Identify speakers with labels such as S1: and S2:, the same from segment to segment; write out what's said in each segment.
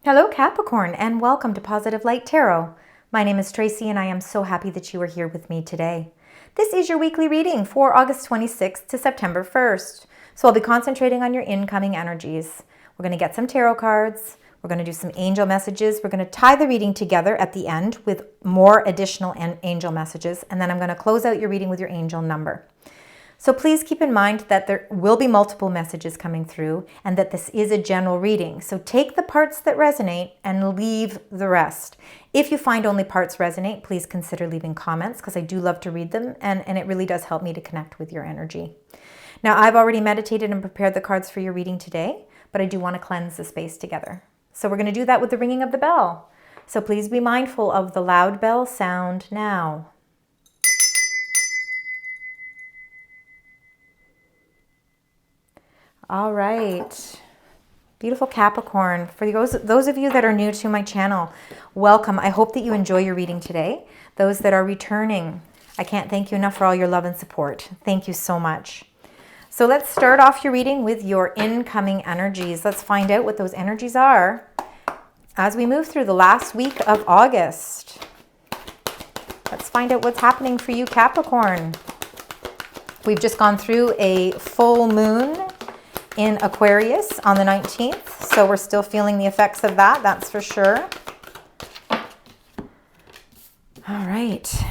S1: Hello Capricorn, and welcome to Positive Light Tarot. My name is Tracy and I am so happy that you are here with me today. This is your weekly reading for August 26th to September 1st. So I'll be concentrating on your incoming energies. We're going to get some tarot cards. We're going to do some angel messages. We're going to tie the reading together at the end with more additional angel messages. And then I'm going to close out your reading with your angel number. So please keep in mind that there will be multiple messages coming through and that this is a general reading. So take the parts that resonate and leave the rest. If you find only parts resonate, please consider leaving comments because I do love to read them and it really does help me to connect with your energy. Now, I've already meditated and prepared the cards for your reading today, but I do want to cleanse the space together. So we're going to do that with the ringing of the bell. So please be mindful of the loud bell sound now. All right, beautiful Capricorn. For those of you that are new to my channel, welcome. I hope that you enjoy your reading today. Those that are returning, I can't thank you enough for all your love and support. Thank you so much. So let's start off your reading with your incoming energies. Let's find out what those energies are as we move through the last week of August. Let's find out what's happening for you, Capricorn. We've just gone through a full moon in Aquarius on the 19th, so we're still feeling the effects of that, that's for sure. All right,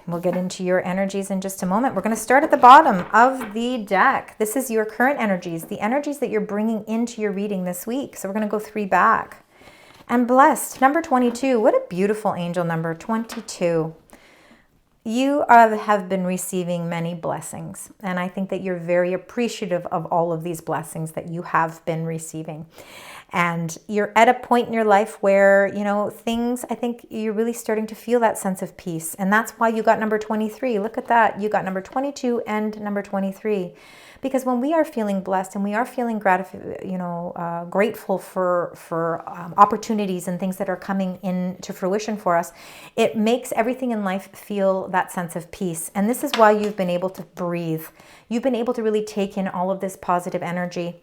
S1: we'll get into your energies in just a moment. We're going to start at the bottom of the deck. This is your current energies, the energies that you're bringing into your reading this week. So we're going to go 3 back. And blessed, number 22. What a beautiful angel number, 22. You have been receiving many blessings, and I think that you're very appreciative of all of these blessings that you have been receiving. And you're at a point in your life where, you know, things, I think you're really starting to feel that sense of peace. And that's why you got number 23. Look at that. You got number 22 and number 23. Because when we are feeling blessed and we are feeling grateful for opportunities and things that are coming into fruition for us, it makes everything in life feel that sense of peace. And this is why you've been able to breathe. You've been able to really take in all of this positive energy.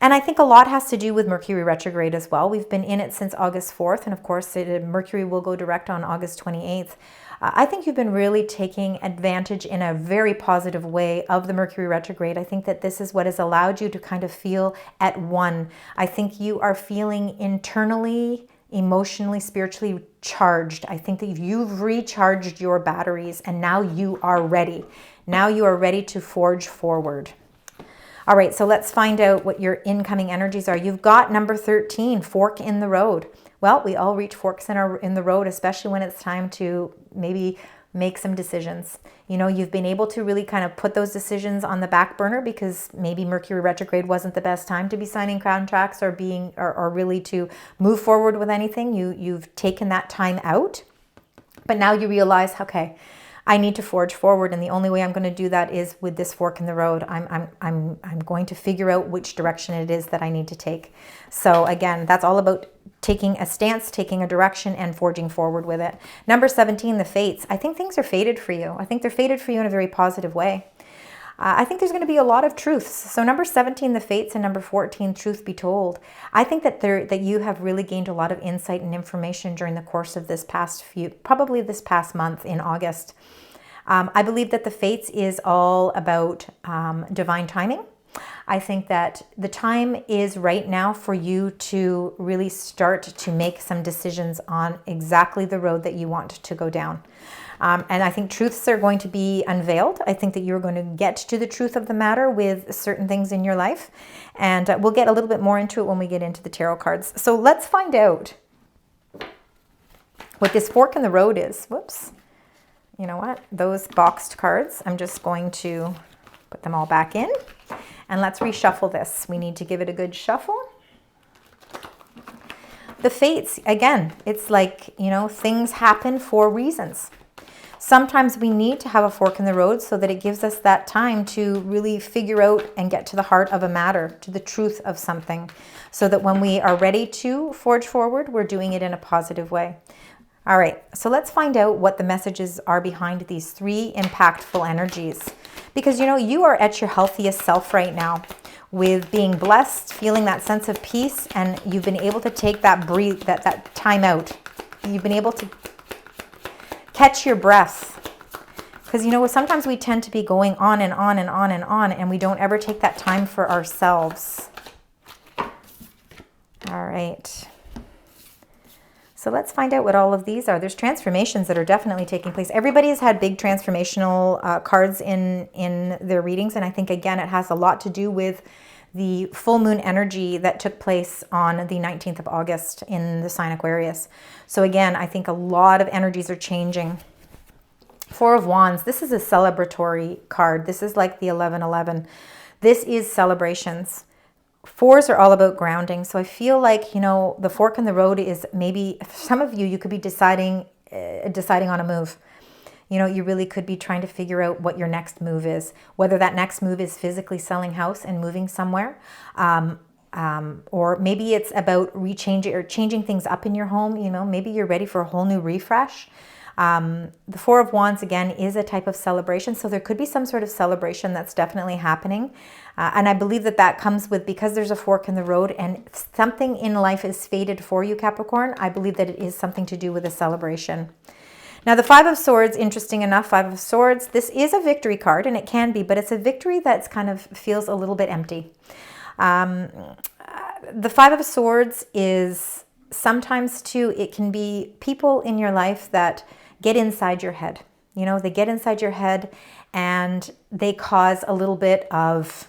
S1: And I think a lot has to do with Mercury retrograde as well. We've been in it since August 4th, and of course Mercury will go direct on August 28th. I think you've been really taking advantage in a very positive way of the Mercury retrograde. I think that this is what has allowed you to kind of feel at one. I think you are feeling internally, emotionally, spiritually charged. I think that you've recharged your batteries and now you are ready. Now you are ready to forge forward. All right, so let's find out what your incoming energies are. You've got number 13, fork in the road. Well, we all reach forks in the road, especially when it's time to maybe make some decisions. You know, you've been able to really kind of put those decisions on the back burner because maybe Mercury retrograde wasn't the best time to be signing contracts or really to move forward with anything. You've taken that time out, but now you realize, okay, I need to forge forward, and the only way I'm going to do that is with this fork in the road. I'm going to figure out which direction it is that I need to take. So again, that's all about taking a stance, taking a direction, and forging forward with it. Number 17, the fates. I think things are fated for you. I think they're fated for you in a very positive way. I think there's going to be a lot of truths. So number 17, the fates, and number 14, truth be told. I think that you have really gained a lot of insight and information during the course of probably this past month in August. I believe that the fates is all about divine timing. I think that the time is right now for you to really start to make some decisions on exactly the road that you want to go down. And I think truths are going to be unveiled. I think that you're going to get to the truth of the matter with certain things in your life. And we'll get a little bit more into it when we get into the tarot cards. So let's find out what this fork in the road is. Whoops. You know what? Those boxed cards, I'm just going to put them all back in. And let's reshuffle this. We need to give it a good shuffle. The fates, again, it's like, you know, things happen for reasons. Sometimes we need to have a fork in the road so that it gives us that time to really figure out and get to the heart of a matter, to the truth of something, so that when we are ready to forge forward, we're doing it in a positive way. All right, so let's find out what the messages are behind these 3 impactful energies. Because, you know, you are at your healthiest self right now. with being blessed, feeling that sense of peace, and you've been able to take that that time out. You've been able to catch your breath. Because, you know, sometimes we tend to be going on and on and on and on, and we don't ever take that time for ourselves. All right. So let's find out what all of these are. There's transformations that are definitely taking place. Everybody has had big transformational cards in their readings, and I think, again, it has a lot to do with the full moon energy that took place on the 19th of August in the sign Aquarius. So again, I think a lot of energies are changing. Four of Wands, this is a celebratory card. This is like the 1111. This is celebrations. Fours are all about grounding. So I feel like, you know, the fork in the road is maybe, some of you, you could be deciding on a move. You know, you really could be trying to figure out what your next move is, whether that next move is physically selling house and moving somewhere, or maybe it's about changing things up in your home. You know, maybe you're ready for a whole new refresh. The Four of Wands, again, is a type of celebration. So there could be some sort of celebration that's definitely happening. And I believe that that comes with, because there's a fork in the road and something in life is fated for you, Capricorn, I believe that it is something to do with a celebration. Now, the Five of Swords, interesting enough, Five of Swords, this is a victory card, and it can be, but it's a victory that's kind of feels a little bit empty. The Five of Swords is sometimes, too, it can be people in your life that get inside your head. You know, they get inside your head and they cause a little bit of,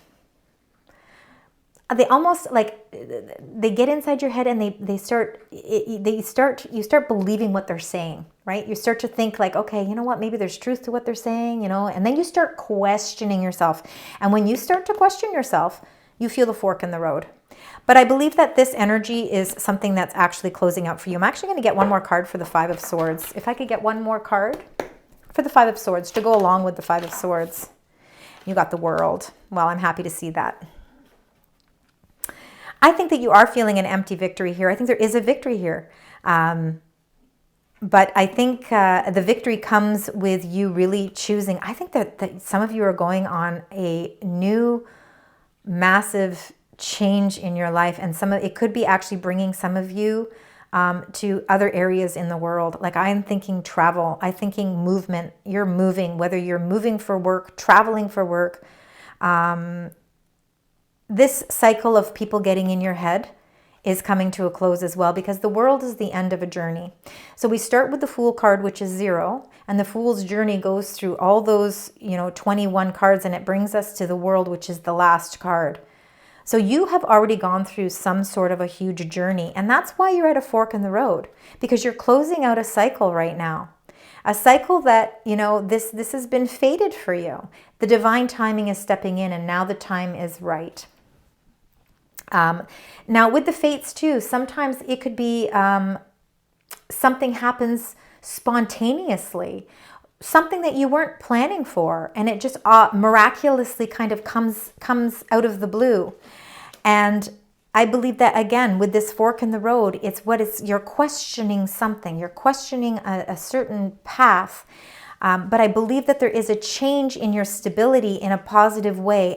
S1: they almost like, they get inside your head and you start believing what they're saying, right? You start to think like, okay, you know what, maybe there's truth to what they're saying, you know, and then you start questioning yourself. And when you start to question yourself, you feel the fork in the road. But I believe that this energy is something that's actually closing out for you. I'm actually going to get one more card for the Five of Swords. If I could get one more card for the Five of Swords to go along with the Five of Swords. You got the World. Well, I'm happy to see that. I think that you are feeling an empty victory here. I think there is a victory here. But I think the victory comes with you really choosing. I think that some of you are going on a new massive change in your life, and it could be actually bringing some of you to other areas in the world. Like, I'm thinking travel, I'm thinking movement. You're moving, whether you're moving for work, traveling for work. This cycle of people getting in your head is coming to a close as well, because the world is the end of a journey. So we start with the Fool card, which is 0, and the Fool's journey goes through all those, 21 cards, and it brings us to the World, which is the last card. So you have already gone through some sort of a huge journey, and that's why you're at a fork in the road, because you're closing out a cycle right now. A cycle that, this has been fated for you. The divine timing is stepping in, and now the time is right. Now with the fates too, sometimes it could be something happens spontaneously, something that you weren't planning for, and it just miraculously kind of comes out of the blue. And I believe that, again, with this fork in the road, you're questioning something, you're questioning a certain path. But I believe that there is a change in your stability in a positive way,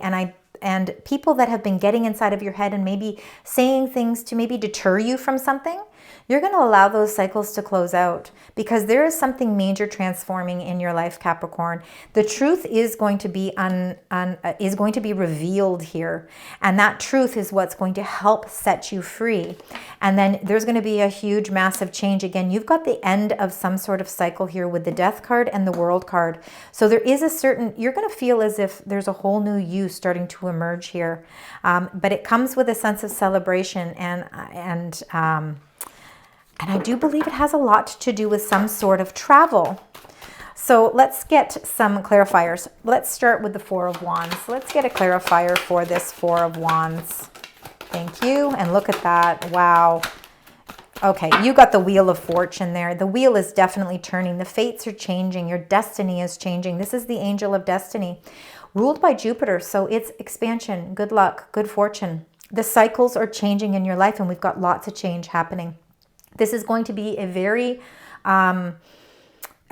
S1: and people that have been getting inside of your head and maybe saying things to maybe deter you from something, you're going to allow those cycles to close out, because there is something major transforming in your life, Capricorn. The truth is going to be revealed here, and that truth is what's going to help set you free. And then there's going to be a huge, massive change. Again, you've got the end of some sort of cycle here with the Death card and the World card. So there is you're going to feel as if there's a whole new you starting to emerge here. But it comes with a sense of celebration, and I do believe it has a lot to do with some sort of travel. So let's get some clarifiers. Let's start with the Four of Wands. Let's get a clarifier for this Four of Wands. Thank you. And look at that. Wow. Okay, you got the Wheel of Fortune there. The wheel is definitely turning. The fates are changing. Your destiny is changing. This is the Angel of Destiny, ruled by Jupiter. So it's expansion, good luck, good fortune. The cycles are changing in your life, and we've got lots of change happening. This is going to be a very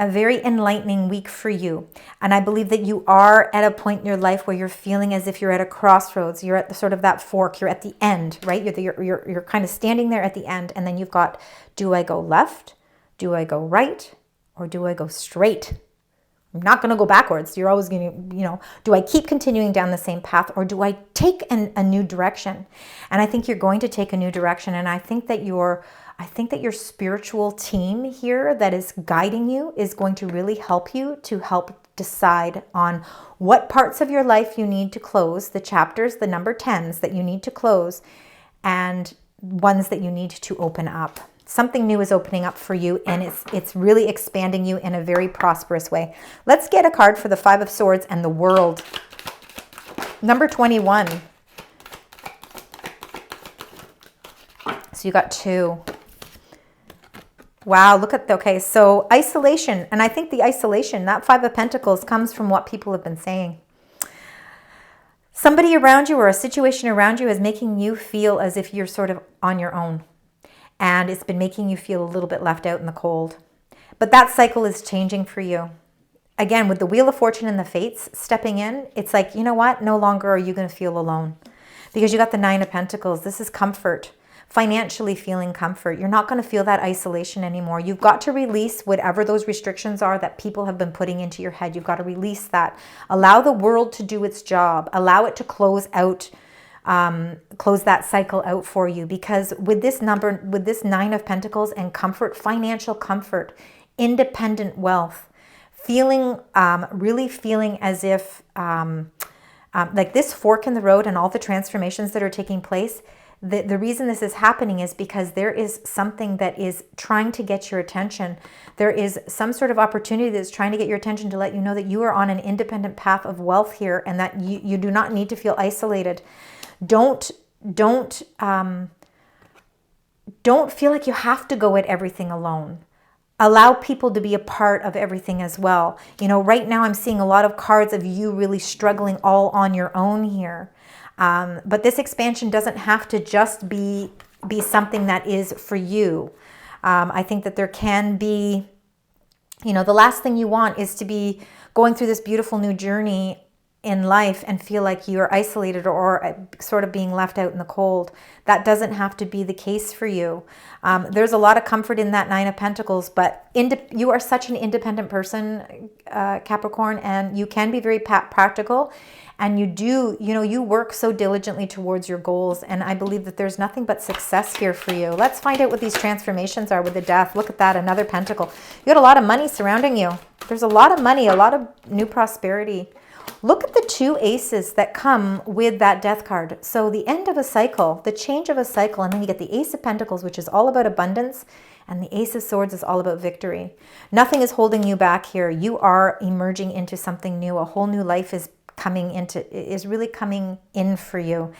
S1: a very enlightening week for you. And I believe that you are at a point in your life where you're feeling as if you're at a crossroads. You're at the sort of that fork. You're at the end, right? You're kind of standing there at the end. And then you've got, do I go left? Do I go right? Or do I go straight? I'm not going to go backwards. You're always going to, do I keep continuing down the same path, or do I take a new direction? And I think you're going to take a new direction. And I think that your spiritual team here that is guiding you is going to really help you to help decide on what parts of your life you need to close, the chapters, the number 10s that you need to close, and ones that you need to open up. Something new is opening up for you, and it's really expanding you in a very prosperous way. Let's get a card for the Five of Swords and the World. Number 21. So you got 2. Wow, look at, okay, so isolation. And I think the isolation, that 5 of Pentacles, comes from what people have been saying. Somebody around you or a situation around you is making you feel as if you're sort of on your own. And it's been making you feel a little bit left out in the cold. But that cycle is changing for you. Again, with the Wheel of Fortune and the Fates stepping in, it's like, you know what? No longer are you going to feel alone. Because you got the 9 of Pentacles. This is comfort. Financially feeling comfort. You're not going to feel that isolation anymore. You've got to release whatever those restrictions are that people have been putting into your head. You've got to release that. Allow the world to do its job. Allow it to close that cycle out for you, because with this 9 of Pentacles and comfort, financial comfort, independent wealth, really feeling as if like this fork in the road and all the transformations that are taking place, the reason this is happening is because there is something that is trying to get your attention. There is some sort of opportunity that's trying to get your attention to let you know that you are on an independent path of wealth here, and that you do not need to feel isolated. Don't feel like you have to go at everything alone. Allow people to be a part of everything as well. Right now I'm seeing a lot of cards of you really struggling all on your own here. But this expansion doesn't have to just be something that is for you. I think that there can be, the last thing you want is to be going through this beautiful new journey in life and feel like you're isolated or sort of being left out in the cold. That doesn't have to be the case for you. There's a lot of comfort in that 9 of Pentacles, but you are such an independent person, Capricorn, and you can be very practical, and you work so diligently towards your goals, and I believe that there's nothing but success here for you. Let's find out what these transformations are with the Death. Look at that, another Pentacle. You got a lot of money surrounding you. There's a lot of money, a lot of new prosperity. Look at the 2 aces that come with that Death card. So the end of a cycle, the change of a cycle, and then you get the Ace of Pentacles, which is all about abundance, and the Ace of Swords is all about victory. Nothing is holding you back here. You are emerging into something new. A whole new life is really coming in for you.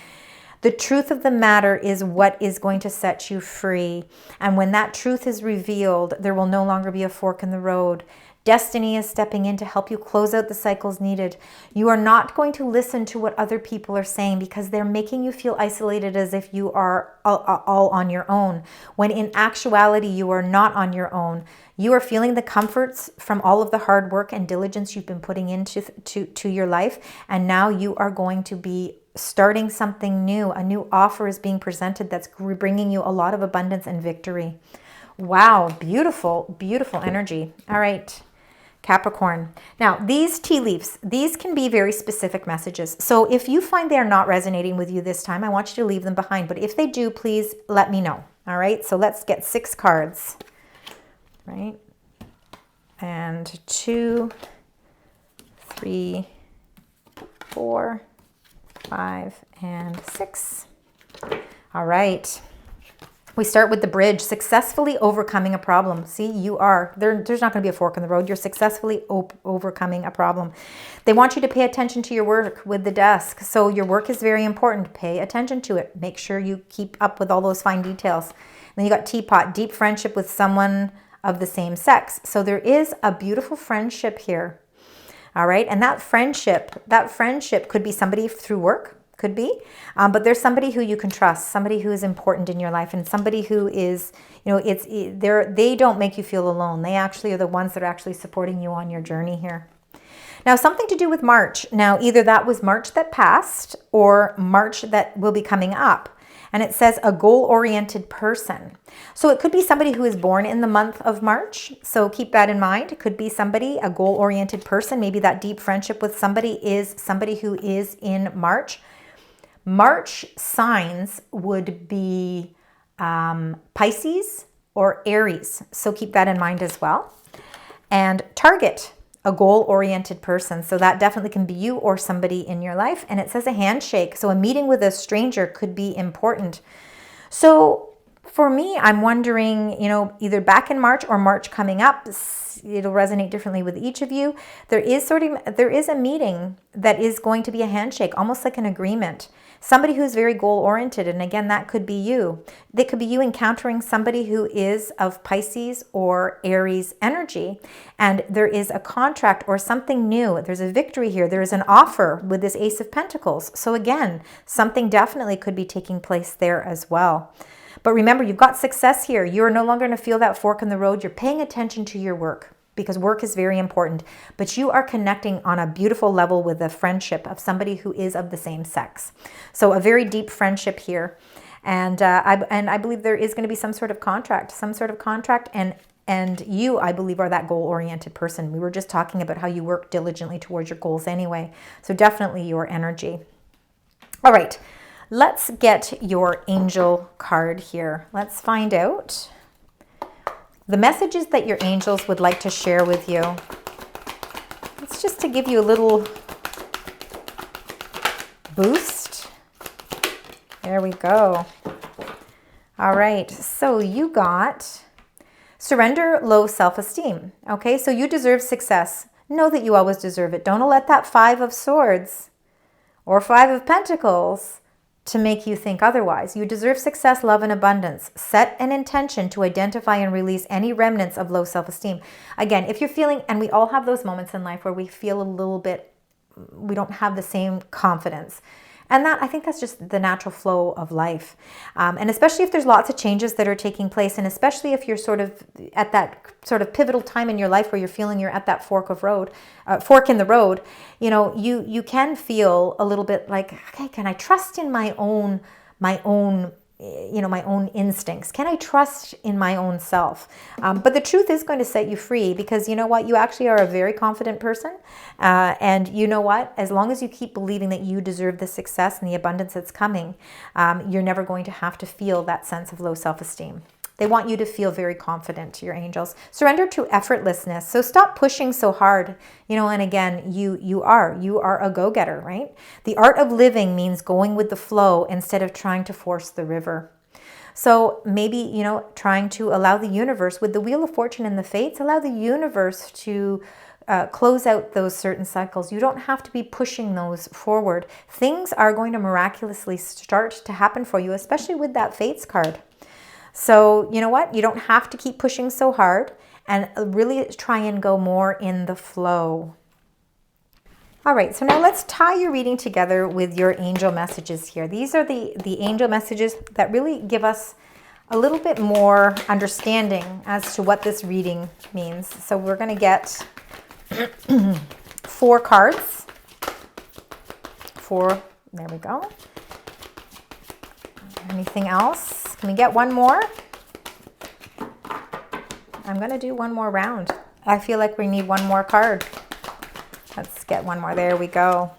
S1: The truth of the matter is what is going to set you free. And when that truth is revealed, there will no longer be a fork in the road. Destiny is stepping in to help you close out the cycles needed. You are not going to listen to what other people are saying, because they're making you feel isolated as if you are all on your own, when in actuality you are not on your own. You are feeling the comforts from all of the hard work and diligence you've been putting into your life, and now you are going to be starting something new. A new offer is being presented that's bringing you a lot of abundance and victory. Wow, beautiful, beautiful energy. All right, Capricorn. Now, these tea leaves, these can be very specific messages. So if you find they're not resonating with you this time, I want you to leave them behind. But if they do, please let me know. All right, so let's get 6 cards. Right? And 2, 3, 4, 5, and 6. All right. We start with the bridge, successfully overcoming a problem. See, you are. There's not going to be a fork in the road. You're successfully overcoming a problem. They want you to pay attention to your work with the desk. So your work is very important. Pay attention to it. Make sure you keep up with all those fine details. And then you got teapot, deep friendship with someone of the same sex. So there is a beautiful friendship here. All right. And that friendship could be somebody through work. could be. But there's somebody who you can trust, somebody who is important in your life, and somebody who is, they don't make you feel alone. They actually are the ones that are actually supporting you on your journey here. Now, something to do with March. Now, either that was March that passed or March that will be coming up. And it says a goal-oriented person. So it could be somebody who is born in the month of March. So keep that in mind. It could be somebody, a goal-oriented person. Maybe that deep friendship with somebody is somebody who is in March. March signs would be Pisces or Aries. So keep that in mind as well. And target, a goal-oriented person. So that definitely can be you or somebody in your life. And it says a handshake. So a meeting with a stranger could be important. So for me, I'm wondering, either back in March or March coming up, it'll resonate differently with each of you. There is a meeting that is going to be a handshake, almost like an agreement. Somebody who's very goal-oriented, and again, that could be you. That could be you encountering somebody who is of Pisces or Aries energy, and there is a contract or something new. There's a victory here. There is an offer with this Ace of Pentacles. So again, something definitely could be taking place there as well. But remember, you've got success here. You're no longer going to feel that fork in the road. You're paying attention to your work, because work is very important, but you are connecting on a beautiful level with a friendship of somebody who is of the same sex. So a very deep friendship here. And I believe there is going to be some sort of contract, and you, I believe, are that goal-oriented person. We were just talking about how you work diligently towards your goals anyway. So definitely your energy. All right, let's get your angel card here. Let's find out the messages that your angels would like to share with you. It's just to give you a little boost. There we go. All right, so you got surrender low self-esteem. Okay, so you deserve success. Know that you always deserve it. Don't let that 5 of Swords or 5 of Pentacles to make you think otherwise. You deserve success, love, and abundance. Set an intention to identify and release any remnants of low self-esteem. Again, if you're feeling, and we all have those moments in life where we feel a little bit, we don't have the same confidence. And I think that's just the natural flow of life. And especially if there's lots of changes that are taking place, and especially if you're sort of at that sort of pivotal time in your life where you're feeling you're at that fork in the road, you can feel a little bit like, okay, can I trust in my own instincts? Can I trust in my own self? But the truth is going to set you free, because you know what? You actually are a very confident person. And you know what? As long as you keep believing that you deserve the success and the abundance that's coming, you're never going to have to feel that sense of low self-esteem. They want you to feel very confident, your angels. Surrender to effortlessness. So stop pushing so hard. And again, you are a go-getter, right? The art of living means going with the flow instead of trying to force the river. So maybe, trying to allow the universe, with the Wheel of Fortune and the Fates, allow the universe to close out those certain cycles. You don't have to be pushing those forward. Things are going to miraculously start to happen for you, especially with that Fates card. So you know what? You don't have to keep pushing so hard, and really try and go more in the flow. All right, so now let's tie your reading together with your angel messages here. These are the angel messages that really give us a little bit more understanding as to what this reading means. So we're going to get 4 cards. 4, there we go. Anything else? Can we get one more? I'm going to do one more round. I feel like we need one more card. Let's get one more. There we go.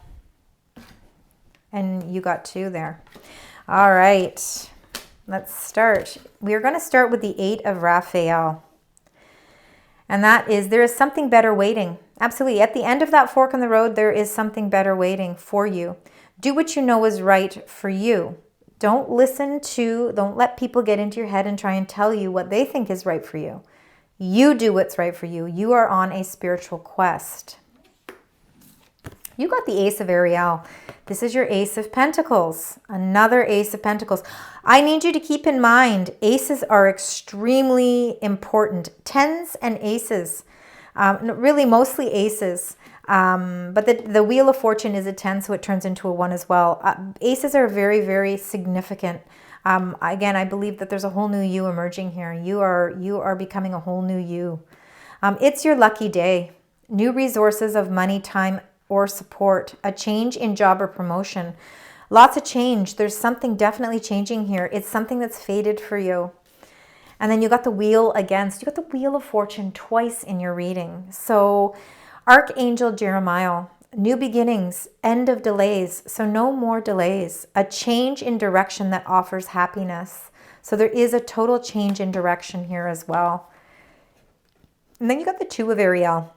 S1: And you got 2 there. All right. Let's start. We're going to start with the 8 of Raphael. And that is, there is something better waiting. Absolutely. At the end of that fork in the road, there is something better waiting for you. Do what you know is right for you. Don't let people get into your head and try and tell you what they think is right for you. You do what's right for you. You are on a spiritual quest. You got the Ace of Ariel. This is your Ace of Pentacles. Another Ace of Pentacles. I need you to keep in mind, aces are extremely important. 10s and aces, really mostly aces. But the Wheel of Fortune is a 10, so it turns into a 1 as well. Aces are very, very significant. Again, I believe that there's a whole new you emerging here. You are becoming a whole new you. It's your lucky day. New resources of money, time, or support. A change in job or promotion. Lots of change. There's something definitely changing here. It's something that's faded for you. And then you got the Wheel against. You got the Wheel of Fortune twice in your reading. So Archangel Jeremiah, new beginnings, end of delays. So no more delays. A change in direction that offers happiness. So there is a total change in direction here as well. And then you got the 2 of Ariel.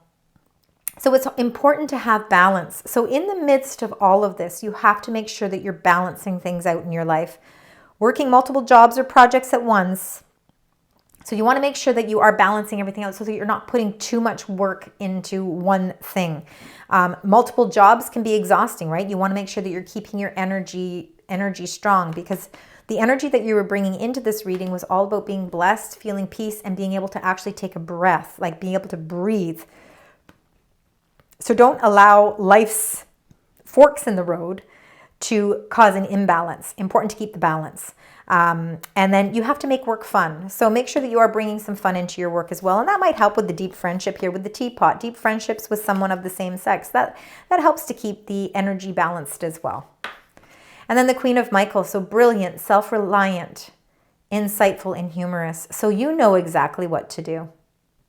S1: So it's important to have balance. So in the midst of all of this, you have to make sure that you're balancing things out in your life. Working multiple jobs or projects at once. So you want to make sure that you are balancing everything out so that you're not putting too much work into one thing. Multiple jobs can be exhausting, right? You want to make sure that you're keeping your energy strong, because the energy that you were bringing into this reading was all about being blessed, feeling peace, and being able to actually take a breath, like being able to breathe. So don't allow life's forks in the road to cause an imbalance. Important to keep the balance. And then you have to make work fun. So make sure that you are bringing some fun into your work as well. And that might help with the deep friendship here with the teapot. Deep friendships with someone of the same sex. That helps to keep the energy balanced as well. And then the Queen of Michael. So brilliant, self-reliant, insightful, and humorous. So you know exactly what to do.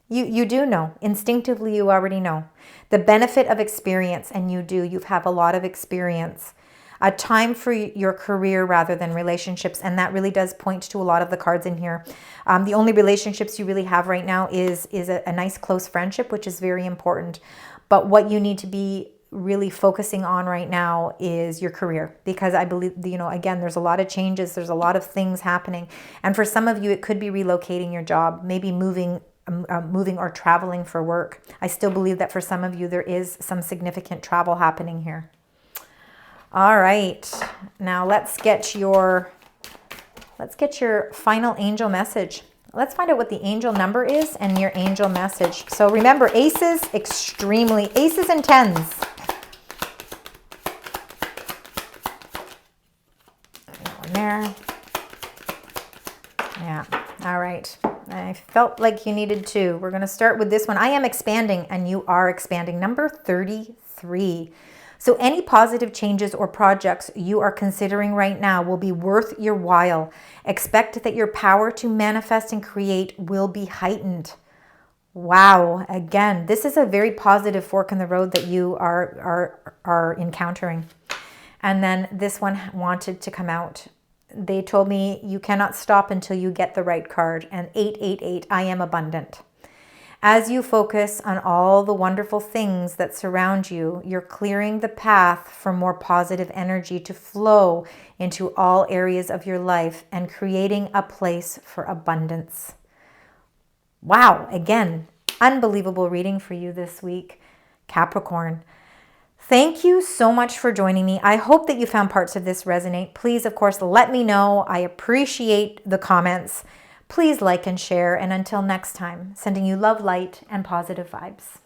S1: You do know. Instinctively, you already know. The benefit of experience, and you do. You have a lot of experience. A time for your career rather than relationships, and that really does point to a lot of the cards in here. The only relationships you really have right now is a nice close friendship, which is very important. But what you need to be really focusing on right now is your career, because I believe, again, there's a lot of changes, there's a lot of things happening, and for some of you it could be relocating your job, maybe moving or traveling for work. I still believe that for some of you there is some significant travel happening here. All right, now let's get your final angel message. Let's find out what the angel number is and your angel message. So remember, aces and 10s. One there. Yeah, all right. I felt like you needed to. We're going to start with this one. I am expanding, and you are expanding. Number 33. So any positive changes or projects you are considering right now will be worth your while. Expect that your power to manifest and create will be heightened. Wow. Again, this is a very positive fork in the road that you are encountering. And then this one wanted to come out. They told me you cannot stop until you get the right card. And 888, I am abundant. As you focus on all the wonderful things that surround you, you're clearing the path for more positive energy to flow into all areas of your life and creating a place for abundance. Wow, again, unbelievable reading for you this week, Capricorn. Thank you so much for joining me. I hope that you found parts of this resonate. Please, of course, let me know. I appreciate the comments. Please like and share. And until next time, sending you love, light, and positive vibes.